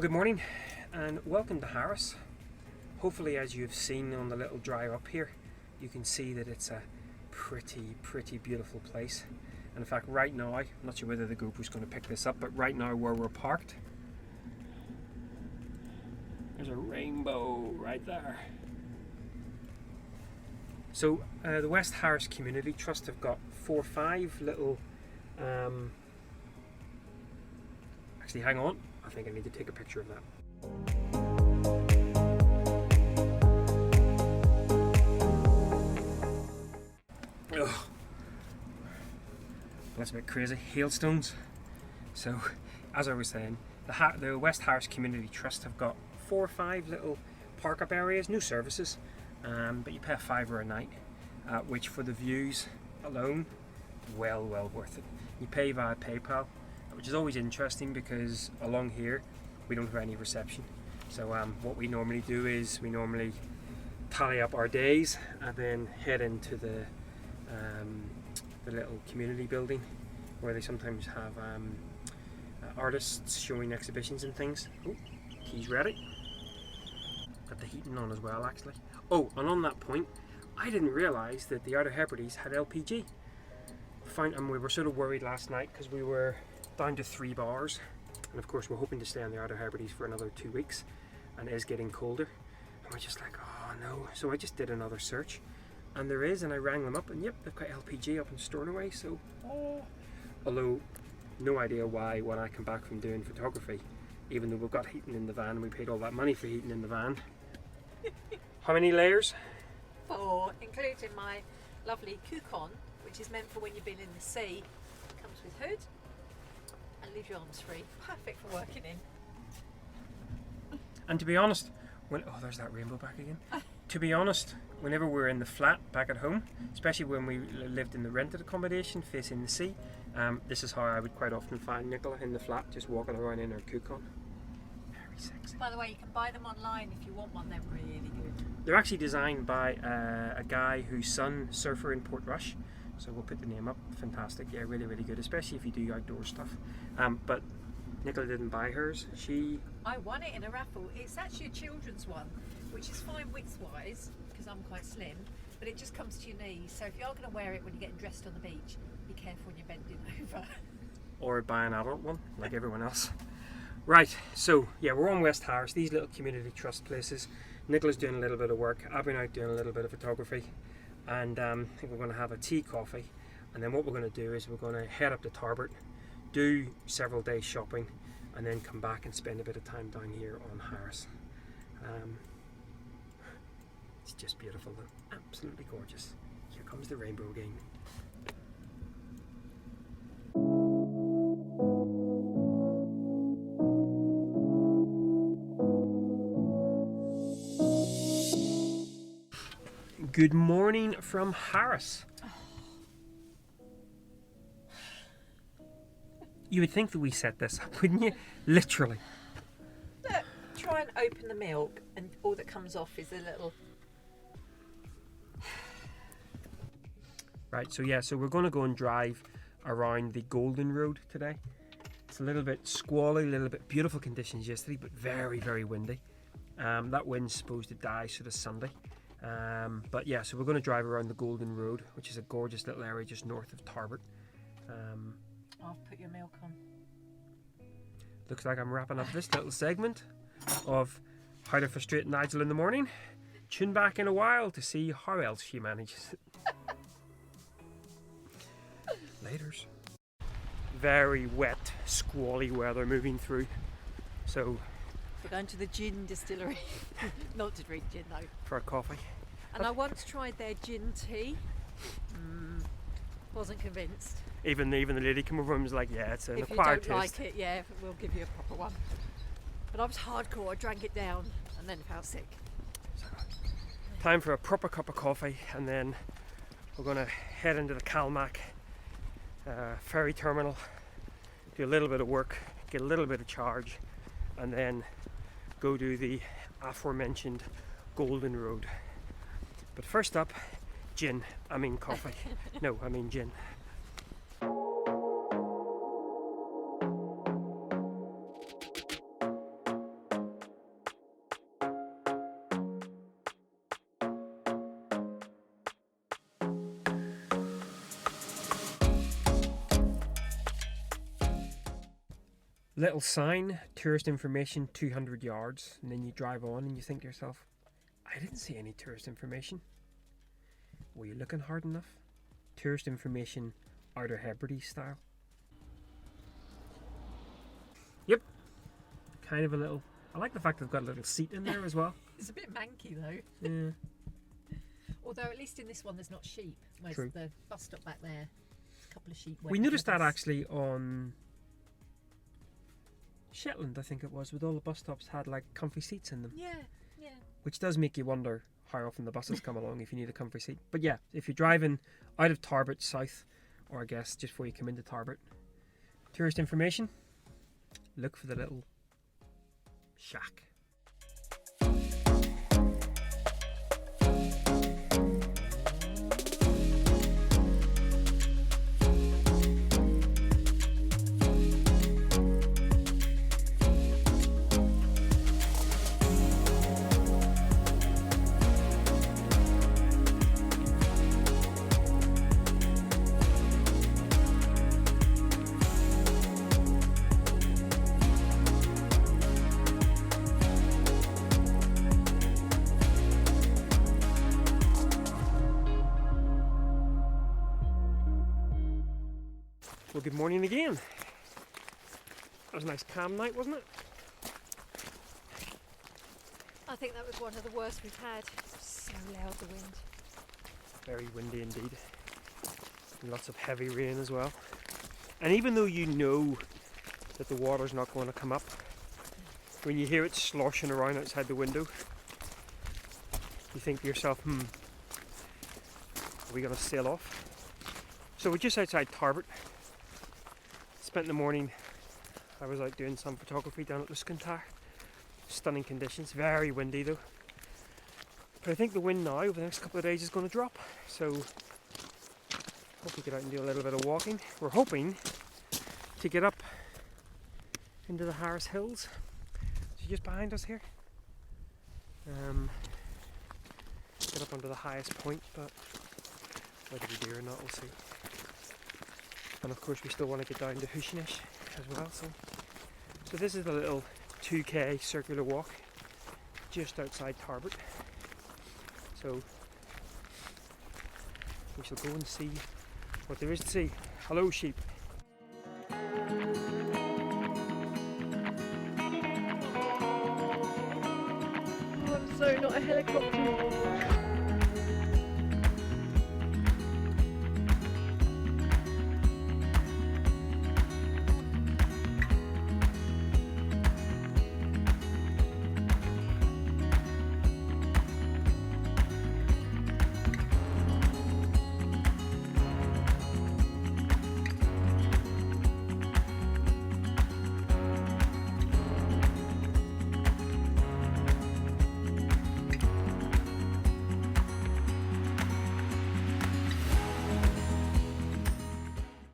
Well, good morning and welcome to Harris. Hopefully, as you've seen on the little drive up here, you can see that it's a pretty beautiful place. And in fact, right now, I'm not sure whether the GoPro's going to pick this up, but right now where we're parked, there's a rainbow right there. So the West Harris Community Trust have got 4 or 5 little actually hang on, I think I need to take a picture of that. Ugh. That's a bit crazy. Hailstones. So as I was saying, the West Harris Community Trust have got 4 or 5 little park up areas, no services, but you pay a £5 a night, which for the views alone, well worth it. You pay via PayPal, which is always interesting because along here we don't have any reception. So what we normally do is we normally tally up our days and then head into the little community building where they sometimes have artists showing exhibitions and things. Oh, tea's ready. Got the heating on as well, actually. Oh, and on that point, I didn't realise that the Outer Hebrides had LPG. And we were sort of worried last night because we were down to 3 bars, and of course we're hoping to stay on the Outer Hebrides for another 2 weeks, and it is getting colder, and we're just like, oh no. So I just did another search, and there is, and I rang them up, and yep, they've got LPG up in Stornoway. So although no idea why when I come back from doing photography, even though we've got heating in the van and we paid all that money for heating in the van. How many layers? 4, including my lovely coupon, which is meant for when you've been in the sea. Comes with hood and leave your arms free. Perfect for working in. And to be honest, there's that rainbow back again. To be honest, whenever we're in the flat back at home, especially when we lived in the rented accommodation facing the sea, this is how I would quite often find Nicola in the flat, just walking around in her coupon. Very sexy. By the way, you can buy them online if you want one. They're really good. They're actually designed by a guy whose son surfer in Portrush. So we'll put the name up. Fantastic. Yeah, really good, especially if you do outdoor stuff. But Nicola didn't buy hers. I won it in a raffle. It's actually a children's one, which is fine width-wise because I'm quite slim, but it just comes to your knees. So if you are going to wear it when you're getting dressed on the beach, be careful when you're bending over. Or buy an adult one, like everyone else. Right, so yeah, we're on West Harris, these little community trust places. Nicola's doing a little bit of work. I've been out doing a little bit of photography. And I think we're going to have a tea coffee, and then what we're going to do is we're going to head up to Tarbert, do several days shopping, and then come back and spend a bit of time down here on Harris. It's just beautiful though, absolutely gorgeous. Here comes the rainbow again. Good morning from Harris. You would think that we set this up, wouldn't you? Literally. Look, try and open the milk and all that comes off is a little... Right, so yeah, so we're going to go and drive around the Golden Road today. It's a little bit squally, a little bit beautiful conditions yesterday, but very windy. That wind's supposed to die sort of Sunday. But yeah, so we're going to drive around the Golden Road, which is a gorgeous little area just north of Tarbert. I'll put your milk on. Looks like I'm wrapping up this little segment of How to Frustrate Nigel in the Morning. Tune back in a while to see how else she manages it. Laters. Very wet, squally weather moving through. So we're going to the gin distillery. Not to drink gin though. For a coffee. And I once tried their gin tea. Wasn't convinced. Even the lady came over and was like, yeah, it's an acquired taste. If you don't like it, yeah, we'll give you a proper one. But I was hardcore, I drank it down and then felt sick. So, time for a proper cup of coffee, and then we're going to head into the Calmac ferry terminal, do a little bit of work, get a little bit of charge, and then go do the aforementioned Golden Road. But first up, coffee. No, I mean gin. little sign, tourist information 200 yards, and then you drive on and you think to yourself, I didn't see any tourist information. Were you looking hard enough? Tourist information Outer Hebrides style. Yep. Kind of a little... I like the fact they've got a little seat in there as well. It's a bit manky though. Yeah. Although at least in this one there's not sheep. Whereas True. the bus stop back there, there's a couple of sheep. We waiting noticed for that us. actually on Shetland, I think it was, with all the bus stops had like comfy seats in them. Yeah, yeah. Which does make you wonder how often the buses come along if you need a comfy seat. But yeah, if you're driving out of Tarbert south, or I guess just before you come into Tarbert, tourist information, look for the little shack. Well, good morning again. That was a nice calm night, wasn't it? I think that was one of the worst we've had. So loud, the wind. Very windy indeed. And lots of heavy rain as well. And even though you know that the water's not going to come up, when you hear it sloshing around outside the window, you think to yourself, are we going to sail off? So we're just outside Tarbert. Spent the morning, I was out doing some photography down at Luscantar. Stunning conditions, very windy though. But I think the wind now over the next couple of days is going to drop. So hope we get out and do a little bit of walking. We're hoping to get up into the Harris Hills. So just behind us here. Get up onto the highest point, but whether we do or not, we'll see. And of course we still want to get down to Hushinish as well. So this is the little 2k circular walk just outside Tarbert. So we shall go and see what there is to see. Hello sheep. I'm so not a helicopter.